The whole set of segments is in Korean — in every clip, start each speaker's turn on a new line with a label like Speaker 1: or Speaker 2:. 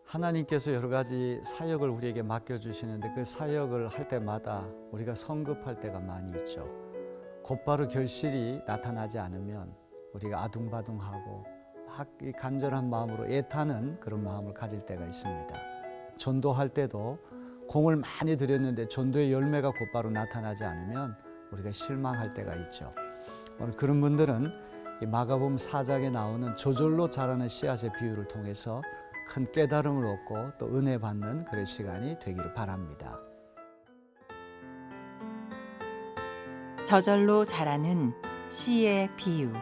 Speaker 1: 하나님께서 여러 가지 사역을 우리에게 맡겨주시는데 그 사역을 할 때마다 우리가 성급할 때가 많이 있죠. 곧바로 결실이 나타나지 않으면 우리가 아둥바둥하고 막 간절한 마음으로 애타는 그런 마음을 가질 때가 있습니다. 전도할 때도 공을 많이 들였는데 전도의 열매가 곧바로 나타나지 않으면 우리가 실망할 때가 있죠. 오늘 그런 분들은 이 마가복음 4장에 나오는 저절로 자라는 씨앗의 비유를 통해서 큰 깨달음을 얻고 또 은혜 받는 그런 시간이 되기를 바랍니다.
Speaker 2: 저절로 자라는 씨의 비유.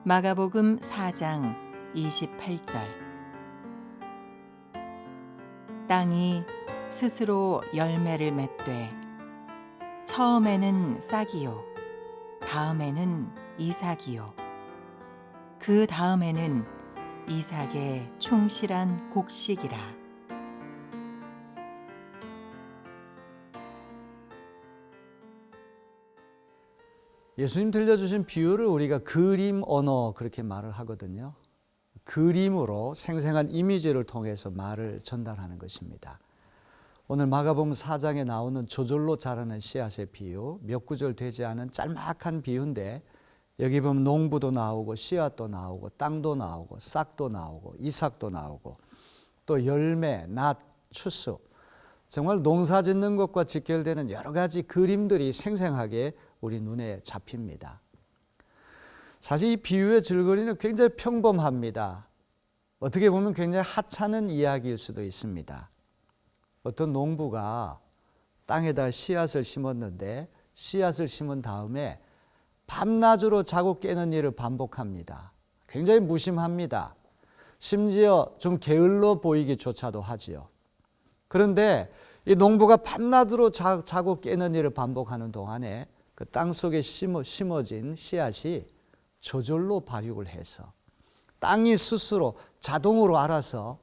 Speaker 2: 마가복음 4장 28절. 땅이 스스로 열매를 맺되 처음에는 싹이요 다음에는 이삭이요 그 다음에는 이삭의 충실한 곡식이라.
Speaker 1: 예수님 들려주신 비유를 우리가 그림 언어 그렇게 말을 하거든요. 그림으로 생생한 이미지를 통해서 말을 전달하는 것입니다. 오늘 마가복음 4장에 나오는 저절로 자라는 씨앗의 비유, 몇 구절 되지 않은 짤막한 비유인데 여기 보면 농부도 나오고 씨앗도 나오고 땅도 나오고 싹도 나오고 이삭도 나오고 또 열매, 낫, 추수, 정말 농사 짓는 것과 직결되는 여러 가지 그림들이 생생하게 우리 눈에 잡힙니다. 사실 이 비유의 줄거리는 굉장히 평범합니다. 어떻게 보면 굉장히 하찮은 이야기일 수도 있습니다. 어떤 농부가 땅에다 씨앗을 심었는데 씨앗을 심은 다음에 밤낮으로 자고 깨는 일을 반복합니다. 굉장히 무심합니다. 심지어 좀 게을러 보이기조차도 하지요. 그런데 이 농부가 밤낮으로 자고 깨는 일을 반복하는 동안에 그 땅 속에 심어진 씨앗이 저절로 발육을 해서 땅이 스스로 자동으로 알아서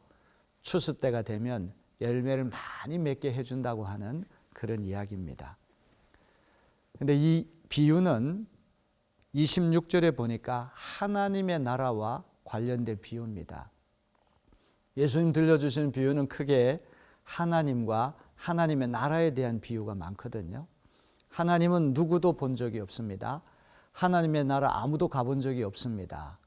Speaker 1: 추수 때가 되면 열매를 많이 맺게 해준다고 하는 그런 이야기입니다. 그런데 이 비유는 26절에 보니까 하나님의 나라와 관련된 비유입니다. 예수님 들려주시는 비유는 크게 하나님과 하나님의 나라에 대한 비유가 많거든요. 하나님은 누구도 본 적이 없습니다. 하나님의 나라 아무도 가본 적이 없습니다.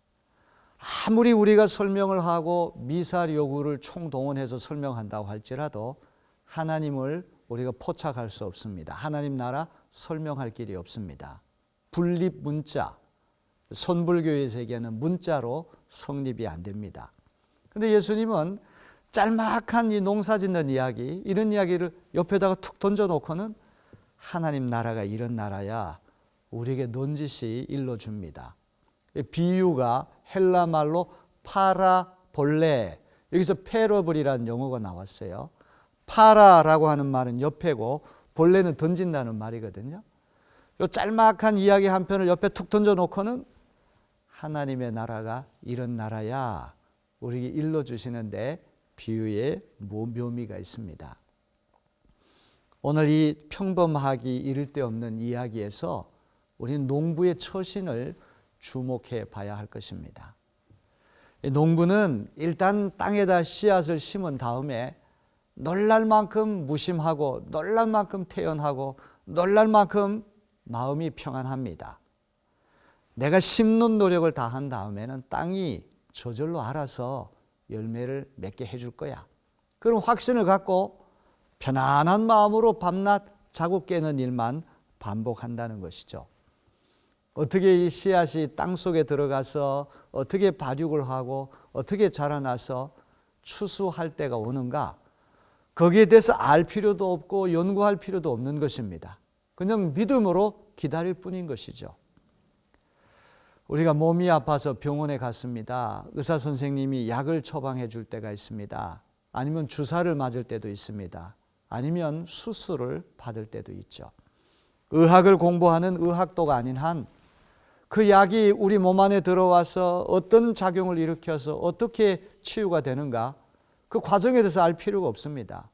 Speaker 1: 아무리 우리가 설명을 하고 미사여구를 총동원해서 설명한다고 할지라도 하나님을 우리가 포착할 수 없습니다. 하나님 나라 설명할 길이 없습니다. 분립 문자, 선불교에서 얘기하는 문자로 성립이 안 됩니다. 그런데 예수님은 짤막한 이 농사 짓는 이야기, 이런 이야기를 옆에다가 툭 던져놓고는 하나님 나라가 이런 나라야 우리에게 넌지시 일러줍니다. 비유가 헬라 말로 파라볼레, 여기서 패러블이라는 용어가 나왔어요. 파라라고 하는 말은 옆에고 볼레는 던진다는 말이거든요. 이 짤막한 이야기 한 편을 옆에 툭 던져놓고는 하나님의 나라가 이런 나라야 우리에게 일러주시는데 비유에 묘미가 있습니다. 오늘 이 평범하기 이를 데 없는 이야기에서 우리는 농부의 처신을 주목해 봐야 할 것입니다. 농부는 일단 땅에다 씨앗을 심은 다음에 놀랄 만큼 무심하고 놀랄 만큼 태연하고 놀랄 만큼 마음이 평안합니다. 내가 심는 노력을 다한 다음에는 땅이 저절로 알아서 열매를 맺게 해줄 거야. 그런 확신을 갖고 편안한 마음으로 밤낮 자고 깨는 일만 반복한다는 것이죠. 어떻게 이 씨앗이 땅속에 들어가서 어떻게 발육을 하고 어떻게 자라나서 추수할 때가 오는가, 거기에 대해서 알 필요도 없고 연구할 필요도 없는 것입니다. 그냥 믿음으로 기다릴 뿐인 것이죠. 우리가 몸이 아파서 병원에 갔습니다. 의사 선생님이 약을 처방해 줄 때가 있습니다. 아니면 주사를 맞을 때도 있습니다. 아니면 수술을 받을 때도 있죠. 의학을 공부하는 의학도가 아닌 한 그 약이 우리 몸 안에 들어와서 어떤 작용을 일으켜서 어떻게 치유가 되는가, 그 과정에 대해서 알 필요가 없습니다.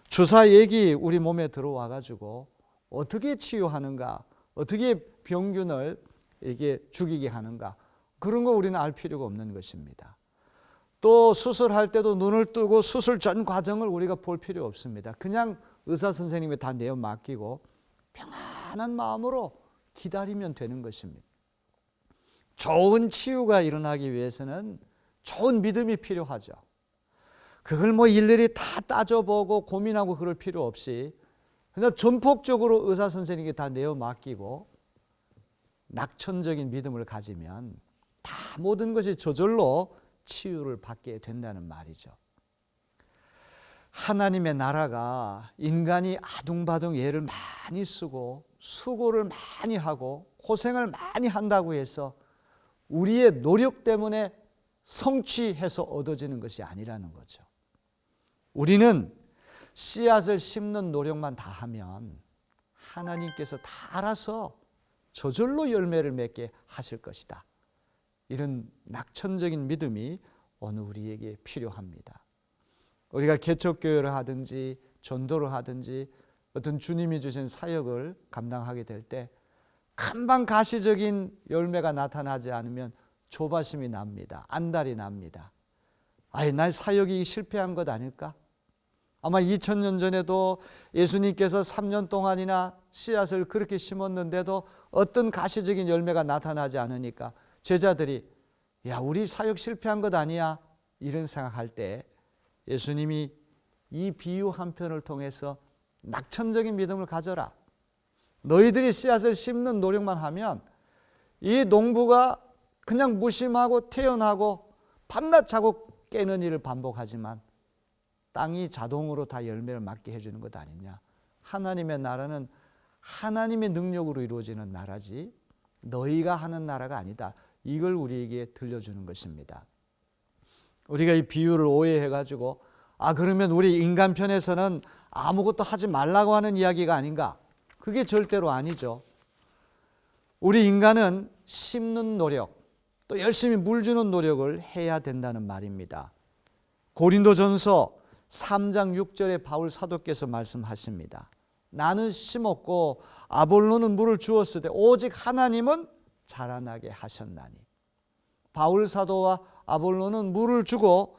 Speaker 1: 주사액이 우리 몸에 들어와 가지고 어떻게 치유하는가, 어떻게 병균을 이게 죽이게 하는가, 그런 거 우리는 알 필요가 없는 것입니다. 또 수술할 때도 눈을 뜨고 수술 전 과정을 우리가 볼 필요 없습니다. 그냥 의사 선생님이 다 내어 맡기고 평안한 마음으로 기다리면 되는 것입니다. 좋은 치유가 일어나기 위해서는 좋은 믿음이 필요하죠. 그걸 뭐 일일이 다 따져보고 고민하고 그럴 필요 없이 그냥 전폭적으로 의사 선생님에게 다 내어 맡기고 낙천적인 믿음을 가지면 다 모든 것이 저절로 치유를 받게 된다는 말이죠. 하나님의 나라가 인간이 아둥바둥 애를 많이 쓰고 수고를 많이 하고 고생을 많이 한다고 해서 우리의 노력 때문에 성취해서 얻어지는 것이 아니라는 거죠. 우리는 씨앗을 심는 노력만 다 하면 하나님께서 다 알아서 저절로 열매를 맺게 하실 것이다. 이런 낙천적인 믿음이 오늘 우리에게 필요합니다. 우리가 개척교회를 하든지 전도를 하든지 어떤 주님이 주신 사역을 감당하게 될 때 금방 가시적인 열매가 나타나지 않으면 조바심이 납니다. 안달이 납니다. 아예 날 사역이 실패한 것 아닐까? 아마 2000년 전에도 예수님께서 3년 동안이나 씨앗을 그렇게 심었는데도 어떤 가시적인 열매가 나타나지 않으니까 제자들이 야, 우리 사역 실패한 것 아니야? 이런 생각할 때 예수님이 이 비유 한 편을 통해서 낙천적인 믿음을 가져라. 너희들이 씨앗을 심는 노력만 하면 이 농부가 그냥 무심하고 태연하고 밤낮 자고 깨는 일을 반복하지만 땅이 자동으로 다 열매를 맺게 해주는 것 아니냐. 하나님의 나라는 하나님의 능력으로 이루어지는 나라지 너희가 하는 나라가 아니다. 이걸 우리에게 들려주는 것입니다. 우리가 이 비유를 오해해가지고 그러면 우리 인간 편에서는 아무것도 하지 말라고 하는 이야기가 아닌가? 그게 절대로 아니죠. 우리 인간은 심는 노력, 또 열심히 물 주는 노력을 해야 된다는 말입니다. 고린도전서 3장 6절에 바울 사도께서 말씀하십니다. 나는 심었고 아볼로는 물을 주었으되 오직 하나님은 자라나게 하셨나니. 바울 사도와 아볼로는 물을 주고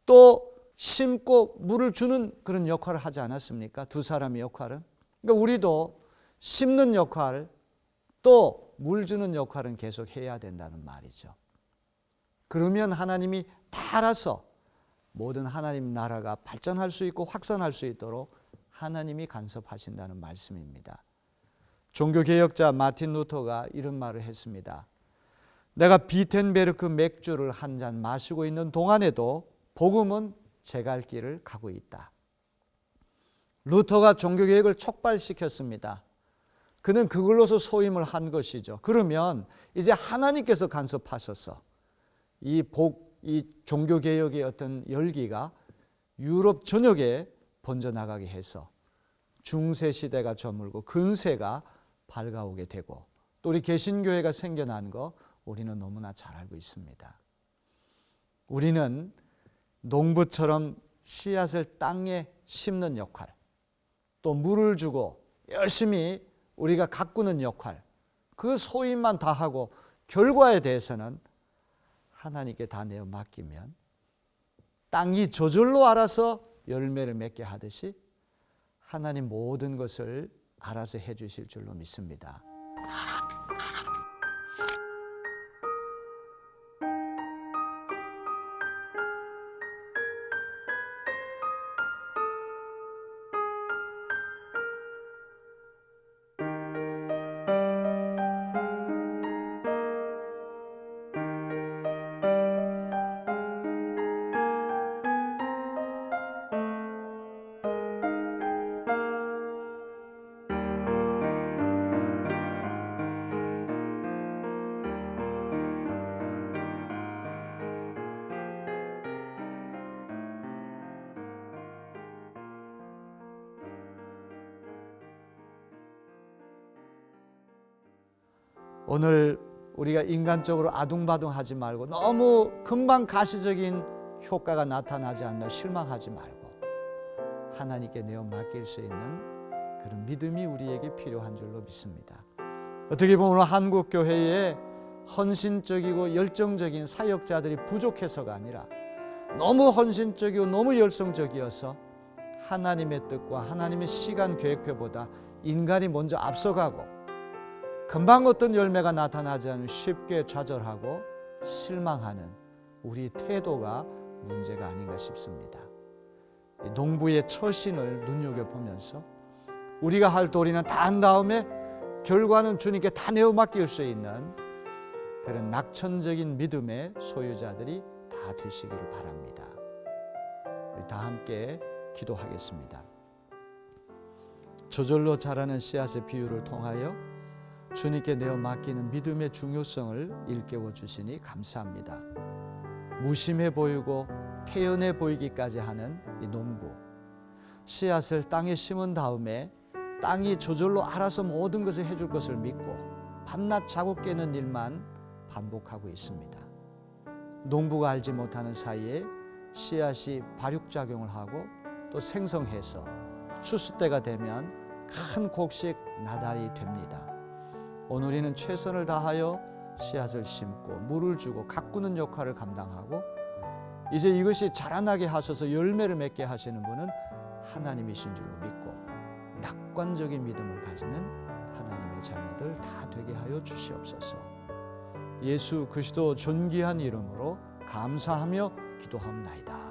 Speaker 1: 또 심고 물을 주는 그런 역할을 하지 않았습니까? 두 사람의 역할은. 그러니까 우리도 심는 역할 또 물 주는 역할은 계속 해야 된다는 말이죠. 그러면 하나님이 다 알아서 모든 하나님 나라가 발전할 수 있고 확산할 수 있도록 하나님이 간섭하신다는 말씀입니다. 종교개혁자 마틴 루터가 이런 말을 했습니다. 내가 비텐베르크 맥주를 한 잔 마시고 있는 동안에도 복음은 제 갈 길을 가고 있다. 루터가 종교개혁을 촉발시켰습니다. 그는 그걸로서 소임을 한 것이죠. 그러면 이제 하나님께서 간섭하셔서 이 종교개혁의 어떤 열기가 유럽 전역에 번져나가게 해서 중세시대가 저물고 근세가 밝아오게 되고 또 우리 개신교회가 생겨난 거 우리는 너무나 잘 알고 있습니다. 우리는 농부처럼 씨앗을 땅에 심는 역할, 또 물을 주고 열심히 우리가 가꾸는 역할, 그 소임만 다 하고 결과에 대해서는 하나님께 다 내어 맡기면 땅이 저절로 알아서 열매를 맺게 하듯이 하나님 모든 것을 알아서 해 주실 줄로 믿습니다. 오늘 우리가 인간적으로 아둥바둥하지 말고 너무 금방 가시적인 효과가 나타나지 않나 실망하지 말고 하나님께 내어 맡길 수 있는 그런 믿음이 우리에게 필요한 줄로 믿습니다. 어떻게 보면 한국 교회에 헌신적이고 열정적인 사역자들이 부족해서가 아니라 너무 헌신적이고 너무 열성적이어서 하나님의 뜻과 하나님의 시간 계획표보다 인간이 먼저 앞서가고 금방 어떤 열매가 나타나지 않으면 쉽게 좌절하고 실망하는 우리 태도가 문제가 아닌가 싶습니다. 농부의 처신을 눈여겨보면서 우리가 할 도리는 다 한 다음에 결과는 주님께 다 내어 맡길 수 있는 그런 낙천적인 믿음의 소유자들이 다 되시기를 바랍니다. 우리 다 함께 기도하겠습니다. 저절로 자라는 씨앗의 비유를 통하여 주님께 내어 맡기는 믿음의 중요성을 일깨워 주시니 감사합니다. 무심해 보이고 태연해 보이기까지 하는 이 농부, 씨앗을 땅에 심은 다음에 땅이 저절로 알아서 모든 것을 해줄 것을 믿고 밤낮 자고 깨는 일만 반복하고 있습니다. 농부가 알지 못하는 사이에 씨앗이 발육작용을 하고 또 생성해서 추수 때가 되면 큰 곡식 나달이 됩니다. 오늘이는 최선을 다하여 씨앗을 심고 물을 주고 가꾸는 역할을 감당하고 이제 이것이 자라나게 하셔서 열매를 맺게 하시는 분은 하나님이신 줄로 믿고 낙관적인 믿음을 가지는 하나님의 자녀들 다 되게 하여 주시옵소서. 예수 그리스도 존귀한 이름으로 감사하며 기도합나이다.